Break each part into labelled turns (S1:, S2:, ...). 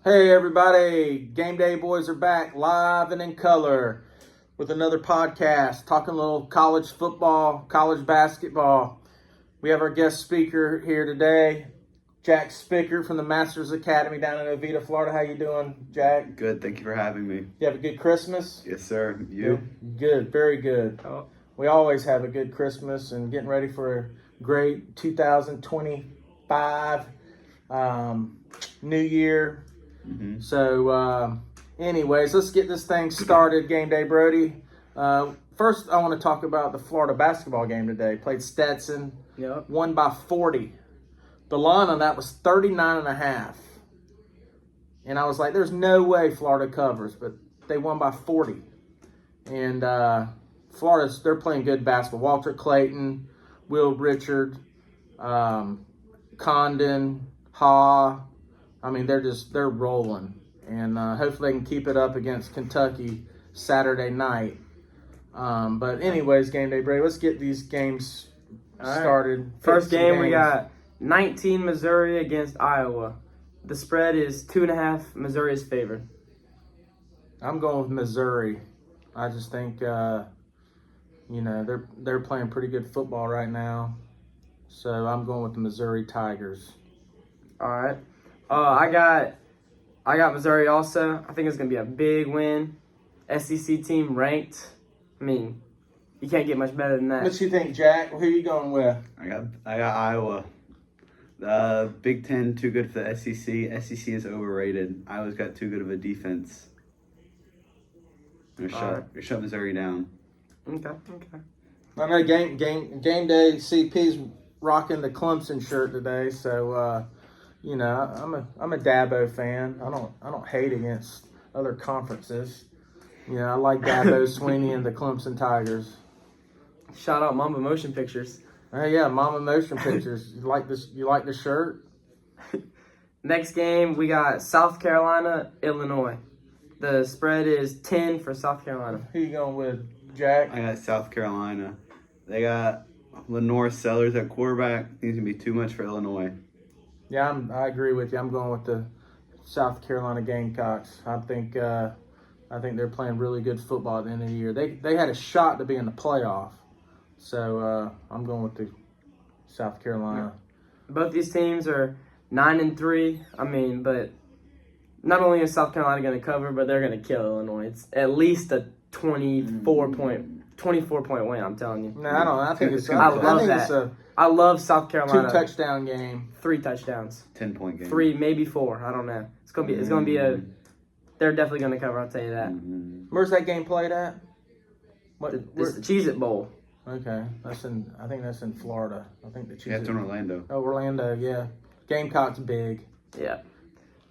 S1: Hey everybody, Game Day Boys are back live and in color with another podcast, talking a little college football, college basketball. We have our guest speaker here today, Jack Spickard from the Masters Academy down in Oviedo, Florida. How you doing, Jack?
S2: Good, thank you for having me.
S1: You have a good Christmas?
S2: Yes, sir. You?
S1: Good, very good.
S2: Oh.
S1: We always have a good Christmas and getting ready for a great 2025 New Year.
S2: Mm-hmm.
S1: So, anyways, let's get this thing started. Game Day, Brody. First, I want to talk about the Florida basketball game today. Played Stetson.
S3: Yep.
S1: Won by 40. The line on that was 39.5. And I was like, there's no way Florida covers, but they won by 40. And they're playing good basketball. Walter Clayton, Will Richard, Condon, Ha. I mean, they're rolling. And hopefully they can keep it up against Kentucky Saturday night. But anyways, Game Day, Brady, let's get these games started.
S3: First game, we got 19 Missouri against Iowa. The spread is 2.5. Missouri is favored.
S1: I'm going with Missouri. I just think, they're playing pretty good football right now. So I'm going with the Missouri Tigers.
S3: All right. I got Missouri also. I think it's going to be a big win. SEC team ranked. I mean, you can't get much better than that.
S1: What you think, Jack? Who are you going with?
S2: I got Iowa. The Big Ten too good for the SEC. SEC is overrated. Iowa's got too good of a defense. They're shut Missouri down.
S3: Okay.
S1: I know Game Day CP's rocking the Clemson shirt today, so I'm a Dabo fan. I don't hate against other conferences. I like Dabo Sweeney and the Clemson Tigers.
S3: Shout out Mamba Motion Pictures.
S1: Yeah, Mama Motion Pictures. You like this? You like the shirt?
S3: Next game, we got South Carolina, Illinois. The spread is 10 for South Carolina.
S1: Who you going with, Jack?
S2: I got South Carolina. They got Lenore Sellers at quarterback. Seems to be too much for Illinois.
S1: Yeah, I agree with you. I'm going with the South Carolina Gamecocks. I think they're playing really good football at the end of the year. They had a shot to be in the playoff. So I'm going with the South Carolina.
S3: Both these teams are 9-3. I mean, but not only is South Carolina going to cover, but they're going to kill Illinois. It's at least a 24 point win. I'm telling you.
S1: No, I don't. I think it's.
S3: I love that. I love South Carolina.
S1: 2-touchdown game.
S3: 3 touchdowns.
S2: 10-point game.
S3: 3, maybe 4. I don't know. It's gonna be a. They're definitely gonna cover. I'll tell you that.
S2: Mm-hmm.
S1: Where's that game played at?
S3: This is the Cheez-It Bowl.
S1: Okay, I think that's in Florida. I think the Cheez-It.
S2: Yeah, it's in Orlando.
S1: Oh, Orlando, yeah. Gamecock's big.
S3: Yeah.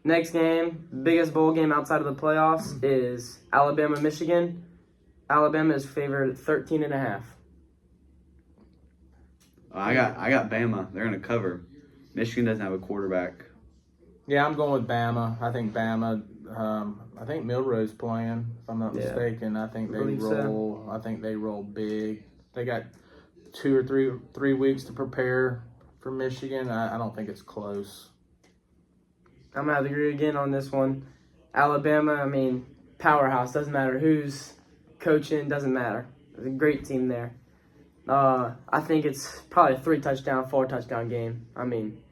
S3: Next game, biggest bowl game outside of the playoffs is Alabama, Michigan. Alabama is favored 13.5.
S2: I got Bama. They're gonna cover. Michigan doesn't have a quarterback.
S1: Yeah, I'm going with Bama. I think Bama. I think Milroe's playing, if I'm not mistaken. I think they roll. I think they roll big. They got 2 or 3 weeks to prepare for Michigan. I don't think it's close.
S3: I'm gonna have to agree again on this one. Alabama, I mean, powerhouse. Doesn't matter who's coaching. Doesn't matter. There's a great team there. I think it's probably a 3-touchdown, 4-touchdown game. I mean,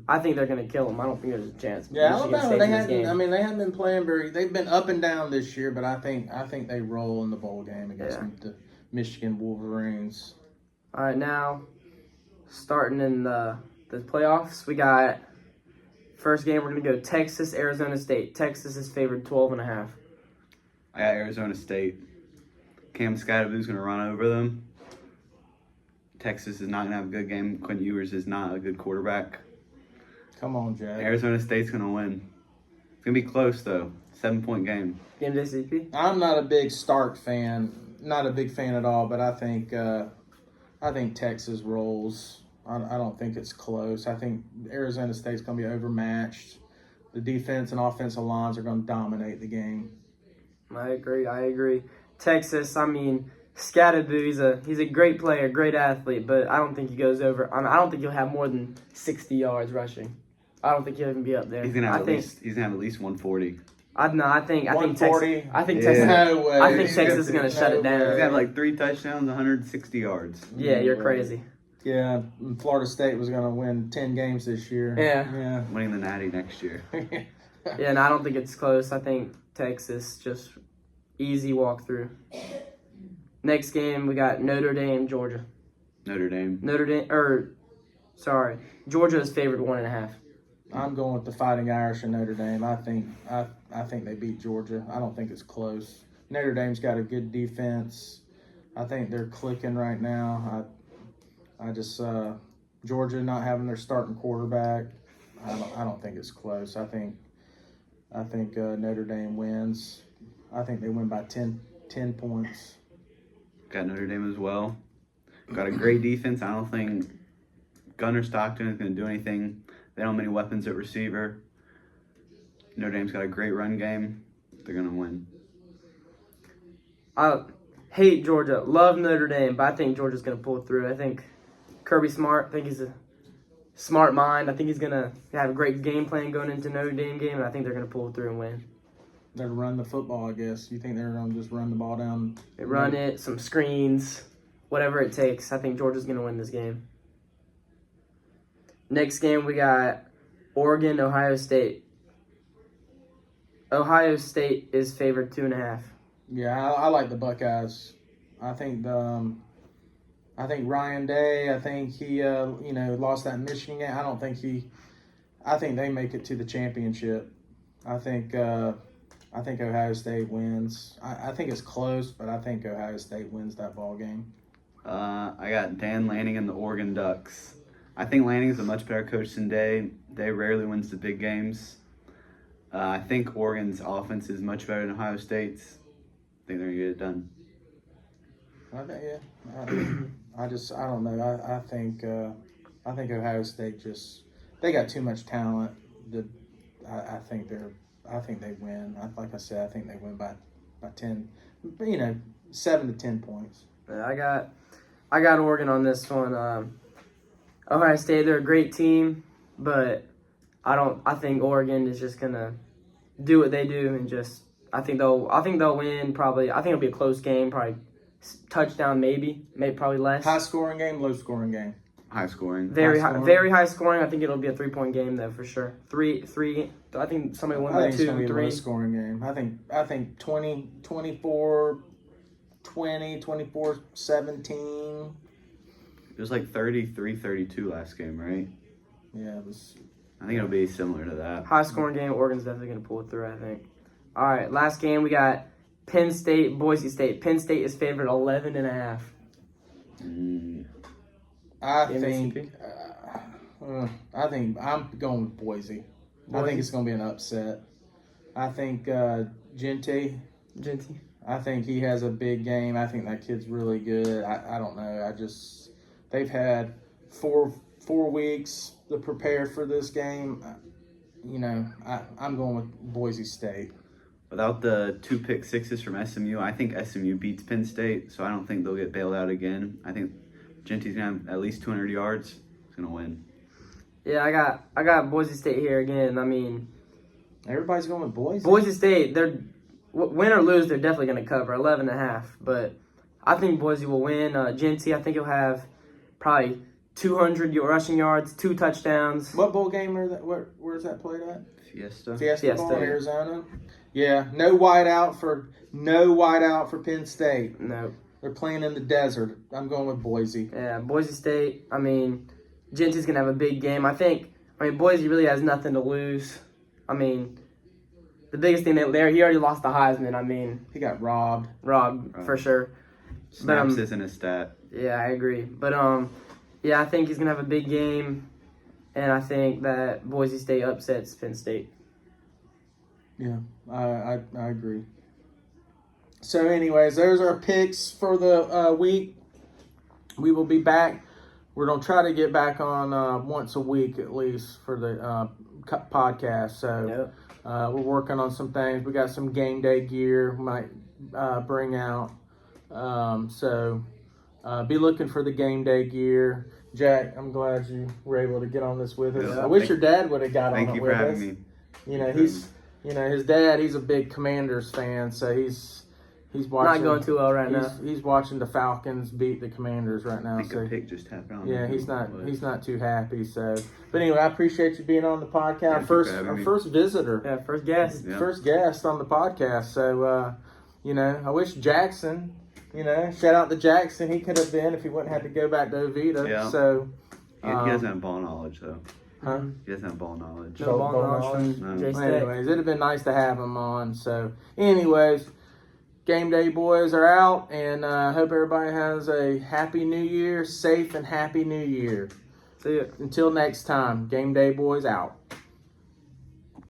S3: I think they're gonna kill them. I don't think there's a chance.
S1: Yeah, Alabama. They haven't been playing very. They've been up and down this year, but I think they roll in the bowl game against the Michigan Wolverines.
S3: All right, now starting in the playoffs, we got first game. We're gonna go Texas, Arizona State. Texas is favored 12.5.
S2: I got Arizona State. Cam Skadaboo's gonna run over them. Texas is not going to have a good game. Quinn Ewers is not a good quarterback.
S1: Come on, Jack.
S2: Arizona State's going to win. It's going to be close, though. 7-point game.
S3: Game day CP?
S1: I'm not a big Stark fan. Not a big fan at all, but I think Texas rolls. I don't think it's close. I think Arizona State's going to be overmatched. The defense and offensive lines are going to dominate the game.
S3: I agree. Texas, I mean, Skadaboo, he's a great player, great athlete, but I don't think he goes over. I don't think he'll have more than 60 yards rushing. I don't think he'll even be up there.
S2: He's gonna have at least 140.
S3: I think
S1: 140?
S3: Texas. I think
S2: Yeah.
S3: Texas.
S1: No way.
S3: I think
S2: He's
S3: Texas is
S2: gonna-
S3: gonna shut it
S2: He's gonna
S3: down.
S2: have like 3 touchdowns, 160 yards.
S3: Yeah, you're crazy.
S1: Yeah, Florida State was going to win 10 games this year.
S3: Yeah.
S2: Winning the Natty next year.
S1: Yeah.
S3: Yeah, and I don't think it's close. I think Texas just easy walkthrough. Next game we got Notre Dame, Georgia.
S2: Notre Dame.
S3: Georgia is favored 1.5.
S1: I'm going with the Fighting Irish and Notre Dame. I think they beat Georgia. I don't think it's close. Notre Dame's got a good defense. I think they're clicking right now. I just Georgia not having their starting quarterback. I don't think it's close. I think Notre Dame wins. I think they win by 10 points.
S2: Got Notre Dame as well. Got a great defense. I don't think Gunnar Stockton is going to do anything. They don't have many weapons at receiver. Notre Dame's got a great run game. They're going to win.
S3: I hate Georgia. Love Notre Dame, but I think Georgia's going to pull through. I think Kirby Smart, I think he's a smart mind. I think he's going to have a great game plan going into Notre Dame game, and I think they're going to pull through and win.
S1: They're to run the football, I guess. You think they're going to just run the ball down?
S3: They run it, some screens, whatever it takes. I think Georgia's going to win this game. Next game, we got Oregon, Ohio State. Ohio State is favored 2.5.
S1: Yeah, I like the Buckeyes. I think Ryan Day. I think he lost that Michigan game. I think they make it to the championship. I think Ohio State wins. I think it's close, but I think Ohio State wins that ball game.
S2: I got Dan Lanning and the Oregon Ducks. I think Lanning is a much better coach than Day. Day rarely wins the big games. I think Oregon's offense is much better than Ohio State's. I think they're going to get it done.
S1: I don't know. I think Ohio State they got too much talent. I think they win. Like I said, I think they win by 10. 7 to 10 points.
S3: I got Oregon on this one. Ohio State, they're a great team, but I think Oregon is just gonna do what they do and I think they'll win probably. I think it'll be a close game, probably touchdown maybe probably less.
S1: High scoring game, low scoring game.
S2: High scoring.
S3: Very high scoring. I think it'll be a 3-point game though for sure. Three. I think somebody won by 2, 3.
S1: It's gonna be a low scoring game. I think 20, 24, 20, 24, 17.
S2: It was like 33-32 last game, right?
S1: Yeah, it was.
S2: I think it'll be similar to that.
S3: High scoring game. Oregon's definitely gonna pull it through, I think. All right, last game we got Penn State, Boise State. Penn State is favored 11.5.
S1: I think I'm going with Boise. I think it's going to be an upset. I think Genty. I think he has a big game. I think that kid's really good. I don't know. They've had four weeks to prepare for this game. I'm going with Boise State.
S2: Without the 2 pick sixes from SMU, I think SMU beats Penn State, so I don't think they'll get bailed out again. I think Genty's going to have at least 200 yards. He's going to win.
S3: Yeah, I got Boise State here again. I mean,
S1: everybody's going with Boise.
S3: Boise State, they're win or lose, they're definitely going to cover 11.5. But I think Boise will win. Genty, I think he'll have probably 200 rushing yards, 2 touchdowns.
S1: What bowl game are that? Where's that played at?
S2: Fiesta
S1: Bowl in Arizona. Yeah, no whiteout for Penn State.
S3: No.
S1: They're playing in the desert. I'm going with Boise.
S3: Yeah, Boise State. I mean, Genty's gonna have a big game. I mean, Boise really has nothing to lose. I mean, the biggest thing he already lost the Heisman. I mean,
S1: he got robbed
S3: for sure.
S2: Snaps isn't a stat.
S3: Yeah, I agree. But yeah, I think he's gonna have a big game, and I think that Boise State upsets Penn State.
S1: Yeah, I agree. So, anyways, those are our picks for the week. We will be back. We're going to try to get back on once a week at least for the podcast. So, we're working on some things. We got some game day gear we might bring out. So, be looking for the game day gear. Jack, I'm glad you were able to get on this with us.
S2: Yeah.
S1: I wish your dad would have got on
S2: Thank
S1: it
S2: you
S1: with
S2: for having
S1: us.
S2: me.
S1: You know, his dad, he's a big Commanders fan, so he's watching.
S3: Not going too well right now.
S1: He's watching the Falcons beat the Commanders right now.
S2: I think
S1: So
S2: a pig just tapped on.
S1: yeah, he's not too happy. So, but anyway, I appreciate you being on the podcast.
S2: Thank you for having
S1: Our
S2: me.
S1: first visitor.
S3: Yeah, first guest.
S2: Yeah.
S1: First guest on the podcast. So, you know, I wish Jackson, you know, shout out to Jackson. He could have been if he wouldn't have to go back to Oviedo.
S2: Yeah.
S1: So,
S2: He doesn't have ball knowledge, though.
S1: huh?
S2: He doesn't have ball knowledge.
S3: No ball
S1: Ball
S3: knowledge
S2: No.
S3: from J
S1: Well,
S3: State.
S1: anyways, it'd have been nice to have him on. So, anyways, Game Day Boys are out, and hope everybody has a happy New Year, safe and happy New Year.
S3: See ya.
S1: Until next time, Game Day Boys out.